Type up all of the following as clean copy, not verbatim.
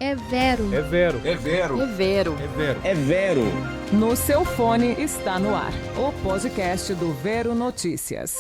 É Vero. É Vero. É Vero. É Vero. É Vero. É Vero. No seu fone está no ar o podcast do Vero Notícias.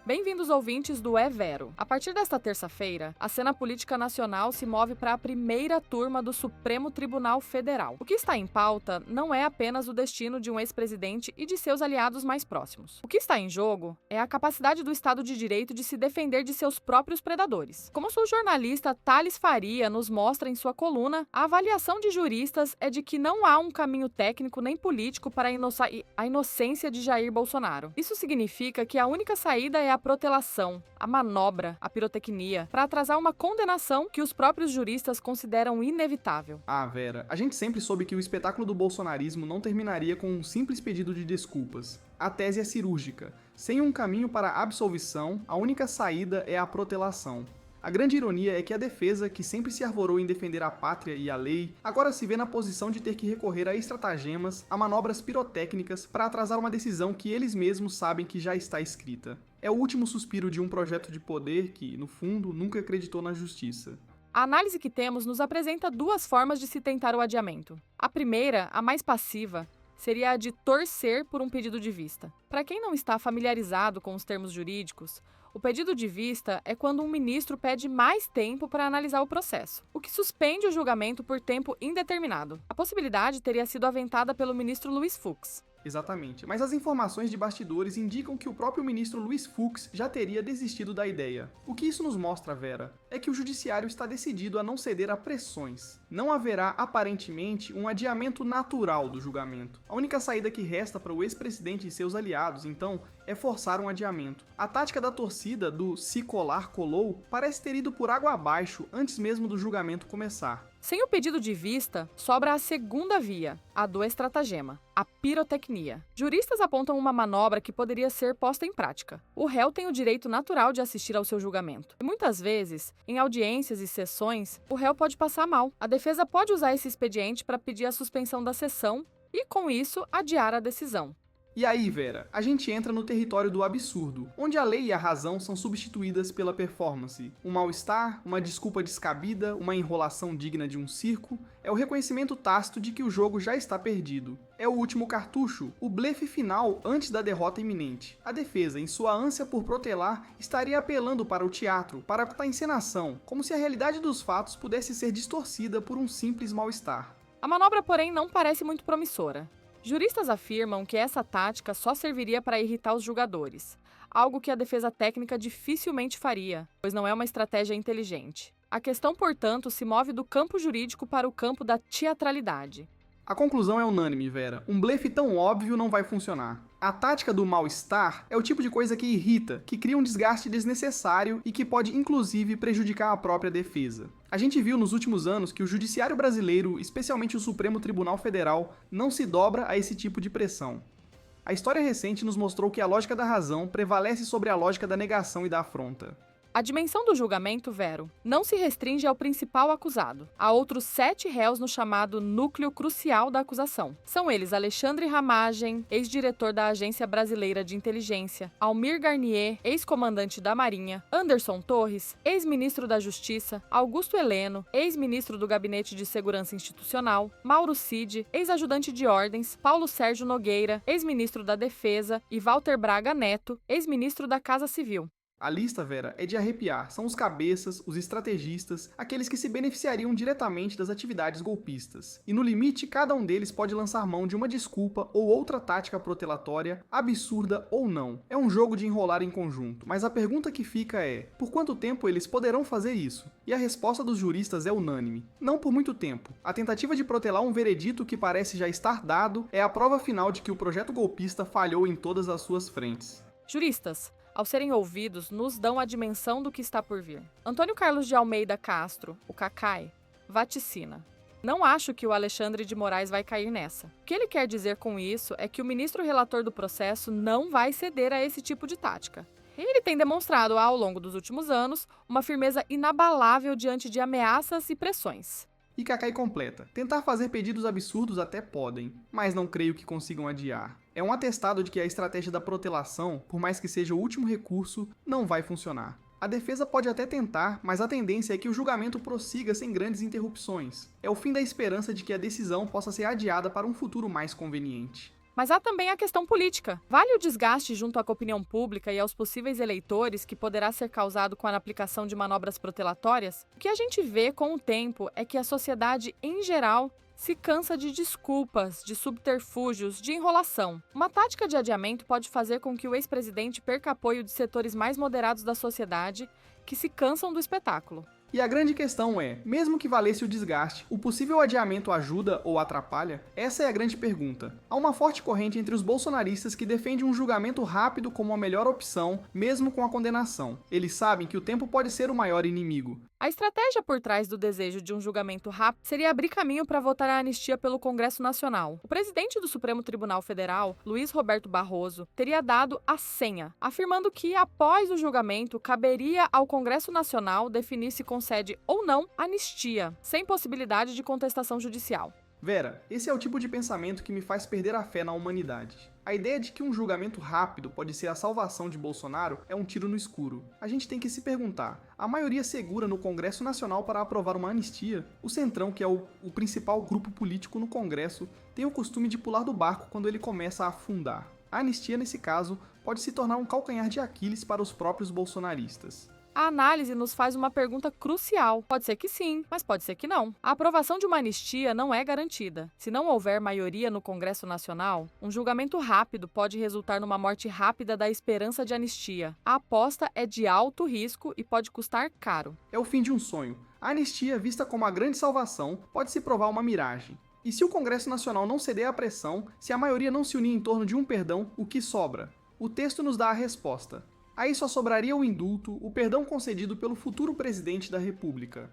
Bem-vindos, ouvintes do É Vero. A partir desta terça-feira, a cena política nacional se move para a primeira turma do Supremo Tribunal Federal. O que está em pauta não é apenas o destino de um ex-presidente e de seus aliados mais próximos. O que está em jogo é a capacidade do Estado de Direito de se defender de seus próprios predadores. Como o jornalista Thales Faria nos mostra em sua coluna, a avaliação de juristas é de que não há um caminho técnico nem político para a inocência de Jair Bolsonaro. Isso significa que a única saída é a protelação, a manobra, a pirotecnia, para atrasar uma condenação que os próprios juristas consideram inevitável. Vera, a gente sempre soube que o espetáculo do bolsonarismo não terminaria com um simples pedido de desculpas. A tese é cirúrgica. Sem um caminho para a absolvição, a única saída é a protelação. A grande ironia é que a defesa, que sempre se arvorou em defender a pátria e a lei, agora se vê na posição de ter que recorrer a estratagemas, a manobras pirotécnicas para atrasar uma decisão que eles mesmos sabem que já está escrita. É o último suspiro de um projeto de poder que, no fundo, nunca acreditou na justiça. A análise que temos nos apresenta duas formas de se tentar o adiamento. A primeira, a mais passiva, seria a de torcer por um pedido de vista. Para quem não está familiarizado com os termos jurídicos, o pedido de vista é quando um ministro pede mais tempo para analisar o processo, o que suspende o julgamento por tempo indeterminado. A possibilidade teria sido aventada pelo ministro Luiz Fux. Exatamente, mas as informações de bastidores indicam que o próprio ministro Luiz Fux já teria desistido da ideia. O que isso nos mostra, Vera, é que o judiciário está decidido a não ceder a pressões. Não haverá, aparentemente, um adiamento natural do julgamento. A única saída que resta para o ex-presidente e seus aliados, então, é forçar um adiamento. A tática da torcida, do se colar colou, parece ter ido por água abaixo antes mesmo do julgamento começar. Sem o pedido de vista, sobra a segunda via, a do estratagema, a pirotecnia. Juristas apontam uma manobra que poderia ser posta em prática. O réu tem o direito natural de assistir ao seu julgamento. E muitas vezes, em audiências e sessões, o réu pode passar mal. A defesa pode usar esse expediente para pedir a suspensão da sessão e, com isso, adiar a decisão. E aí, Vera, a gente entra no território do absurdo, onde a lei e a razão são substituídas pela performance. Um mal-estar, uma desculpa descabida, uma enrolação digna de um circo, é o reconhecimento tácito de que o jogo já está perdido. É o último cartucho, o blefe final antes da derrota iminente. A defesa, em sua ânsia por protelar, estaria apelando para o teatro, para a encenação, como se a realidade dos fatos pudesse ser distorcida por um simples mal-estar. A manobra, porém, não parece muito promissora. Juristas afirmam que essa tática só serviria para irritar os julgadores, algo que a defesa técnica dificilmente faria, pois não é uma estratégia inteligente. A questão, portanto, se move do campo jurídico para o campo da teatralidade. A conclusão é unânime, Vera. Um blefe tão óbvio não vai funcionar. A tática do mal-estar é o tipo de coisa que irrita, que cria um desgaste desnecessário e que pode, inclusive, prejudicar a própria defesa. A gente viu nos últimos anos que o judiciário brasileiro, especialmente o Supremo Tribunal Federal, não se dobra a esse tipo de pressão. A história recente nos mostrou que a lógica da razão prevalece sobre a lógica da negação e da afronta. A dimensão do julgamento, Vero, não se restringe ao principal acusado. Há outros 7 réus no chamado núcleo crucial da acusação. São eles Alexandre Ramagem, ex-diretor da Agência Brasileira de Inteligência, Almir Garnier, ex-comandante da Marinha, Anderson Torres, ex-ministro da Justiça, Augusto Heleno, ex-ministro do Gabinete de Segurança Institucional, Mauro Cid, ex-ajudante de ordens, Paulo Sérgio Nogueira, ex-ministro da Defesa e Walter Braga Neto, ex-ministro da Casa Civil. A lista, Vera, é de arrepiar. São os cabeças, os estrategistas, aqueles que se beneficiariam diretamente das atividades golpistas. E no limite, cada um deles pode lançar mão de uma desculpa ou outra tática protelatória, absurda ou não. É um jogo de enrolar em conjunto, mas a pergunta que fica é: por quanto tempo eles poderão fazer isso? E a resposta dos juristas é unânime: não por muito tempo. A tentativa de protelar um veredito que parece já estar dado é a prova final de que o projeto golpista falhou em todas as suas frentes. Juristas, ao serem ouvidos, nos dão a dimensão do que está por vir. Antônio Carlos de Almeida Castro, o Cacai, vaticina: não acho que o Alexandre de Moraes vai cair nessa. O que ele quer dizer com isso é que o ministro relator do processo não vai ceder a esse tipo de tática. Ele tem demonstrado, ao longo dos últimos anos, uma firmeza inabalável diante de ameaças e pressões. E Cacai completa: tentar fazer pedidos absurdos até podem, mas não creio que consigam adiar. É um atestado de que a estratégia da protelação, por mais que seja o último recurso, não vai funcionar. A defesa pode até tentar, mas a tendência é que o julgamento prossiga sem grandes interrupções. É o fim da esperança de que a decisão possa ser adiada para um futuro mais conveniente. Mas há também a questão política. Vale o desgaste junto à opinião pública e aos possíveis eleitores que poderá ser causado com a aplicação de manobras protelatórias? O que a gente vê com o tempo é que a sociedade, em geral, se cansa de desculpas, de subterfúgios, de enrolação. Uma tática de adiamento pode fazer com que o ex-presidente perca apoio de setores mais moderados da sociedade que se cansam do espetáculo. E a grande questão é, mesmo que valesse o desgaste, o possível adiamento ajuda ou atrapalha? Essa é a grande pergunta. Há uma forte corrente entre os bolsonaristas que defende um julgamento rápido como a melhor opção, mesmo com a condenação. Eles sabem que o tempo pode ser o maior inimigo. A estratégia por trás do desejo de um julgamento rápido seria abrir caminho para votar a anistia pelo Congresso Nacional. O presidente do Supremo Tribunal Federal, Luiz Roberto Barroso, teria dado a senha, afirmando que, após o julgamento, caberia ao Congresso Nacional definir se concede ou não anistia, sem possibilidade de contestação judicial. Vera, esse é o tipo de pensamento que me faz perder a fé na humanidade. A ideia de que um julgamento rápido pode ser a salvação de Bolsonaro é um tiro no escuro. A gente tem que se perguntar, a maioria segura no Congresso Nacional para aprovar uma anistia? O Centrão, que é o principal grupo político no Congresso, tem o costume de pular do barco quando ele começa a afundar. A anistia, nesse caso, pode se tornar um calcanhar de Aquiles para os próprios bolsonaristas. A análise nos faz uma pergunta crucial. Pode ser que sim, mas pode ser que não. A aprovação de uma anistia não é garantida. Se não houver maioria no Congresso Nacional, um julgamento rápido pode resultar numa morte rápida da esperança de anistia. A aposta é de alto risco e pode custar caro. É o fim de um sonho. A anistia, vista como a grande salvação, pode se provar uma miragem. E se o Congresso Nacional não ceder à pressão, se a maioria não se unir em torno de um perdão, o que sobra? O texto nos dá a resposta. Aí só sobraria o indulto, o perdão concedido pelo futuro presidente da República.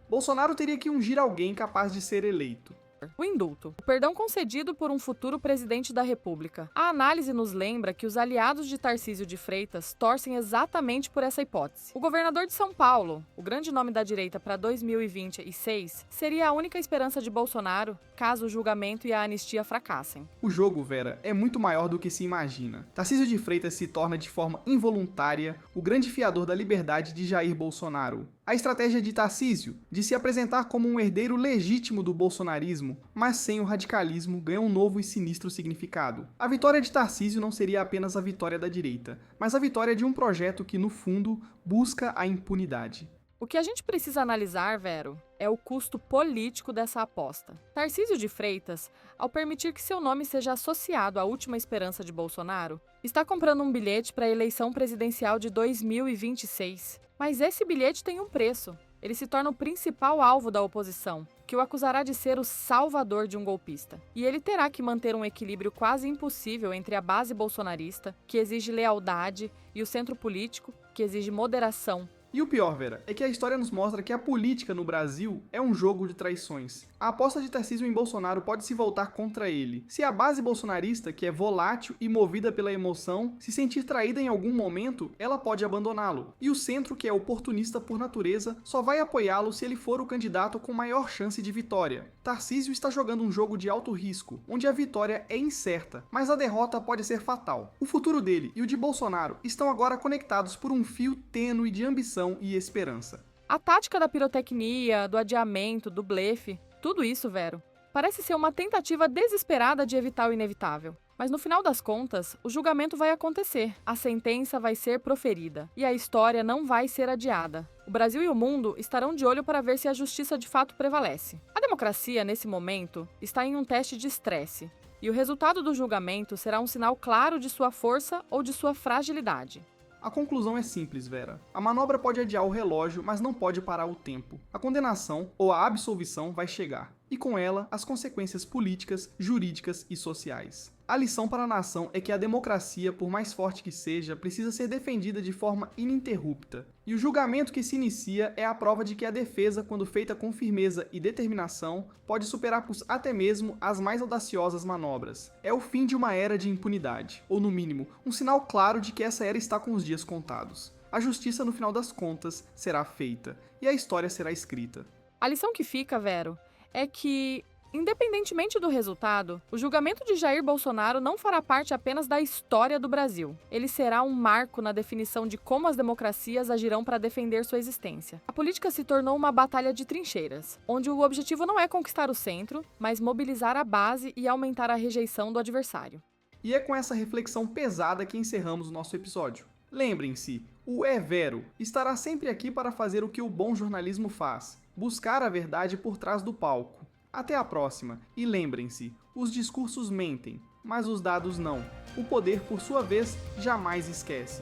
Bolsonaro teria que ungir alguém capaz de ser eleito. O indulto. O perdão concedido por um futuro presidente da República. A análise nos lembra que os aliados de Tarcísio de Freitas torcem exatamente por essa hipótese. O governador de São Paulo, o grande nome da direita para 2026, seria a única esperança de Bolsonaro caso o julgamento e a anistia fracassem. O jogo, Vera, é muito maior do que se imagina. Tarcísio de Freitas se torna de forma involuntária o grande fiador da liberdade de Jair Bolsonaro. A estratégia de Tarcísio, de se apresentar como um herdeiro legítimo do bolsonarismo, mas sem o radicalismo, ganha um novo e sinistro significado. A vitória de Tarcísio não seria apenas a vitória da direita, mas a vitória de um projeto que, no fundo, busca a impunidade. O que a gente precisa analisar, Vero, é o custo político dessa aposta. Tarcísio de Freitas, ao permitir que seu nome seja associado à última esperança de Bolsonaro, está comprando um bilhete para a eleição presidencial de 2026. Mas esse bilhete tem um preço. Ele se torna o principal alvo da oposição, que o acusará de ser o salvador de um golpista. E ele terá que manter um equilíbrio quase impossível entre a base bolsonarista, que exige lealdade, e o centro político, que exige moderação. E o pior, Vera, é que a história nos mostra que a política no Brasil é um jogo de traições. A aposta de Tarcísio em Bolsonaro pode se voltar contra ele. Se a base bolsonarista, que é volátil e movida pela emoção, se sentir traída em algum momento, ela pode abandoná-lo. E o centro, que é oportunista por natureza, só vai apoiá-lo se ele for o candidato com maior chance de vitória. Tarcísio está jogando um jogo de alto risco, onde a vitória é incerta, mas a derrota pode ser fatal. O futuro dele e o de Bolsonaro estão agora conectados por um fio tênue de ambição e esperança. A tática da pirotecnia, do adiamento, do blefe, tudo isso, Vero, parece ser uma tentativa desesperada de evitar o inevitável. Mas no final das contas, o julgamento vai acontecer, a sentença vai ser proferida e a história não vai ser adiada. O Brasil e o mundo estarão de olho para ver se a justiça de fato prevalece. A democracia, nesse momento, está em um teste de estresse. E o resultado do julgamento será um sinal claro de sua força ou de sua fragilidade. A conclusão é simples, Vera. A manobra pode adiar o relógio, mas não pode parar o tempo. A condenação ou a absolvição vai chegar. E com ela, as consequências políticas, jurídicas e sociais. A lição para a nação é que a democracia, por mais forte que seja, precisa ser defendida de forma ininterrupta. E o julgamento que se inicia é a prova de que a defesa, quando feita com firmeza e determinação, pode superar até mesmo as mais audaciosas manobras. É o fim de uma era de impunidade, ou no mínimo, um sinal claro de que essa era está com os dias contados. A justiça, no final das contas, será feita, e a história será escrita. A lição que fica, Vero, é que Independentemente do resultado, o julgamento de Jair Bolsonaro não fará parte apenas da história do Brasil. Ele será um marco na definição de como as democracias agirão para defender sua existência. A política se tornou uma batalha de trincheiras, onde o objetivo não é conquistar o centro, mas mobilizar a base e aumentar a rejeição do adversário. E é com essa reflexão pesada que encerramos o nosso episódio. Lembrem-se, o É Vero estará sempre aqui para fazer o que o bom jornalismo faz: buscar a verdade por trás do palco. Até a próxima, e lembrem-se, os discursos mentem, mas os dados não. O poder, por sua vez, jamais esquece.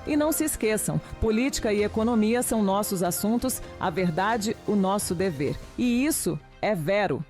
E não se esqueçam, política e economia são nossos assuntos, a verdade, o nosso dever. E isso é Vero.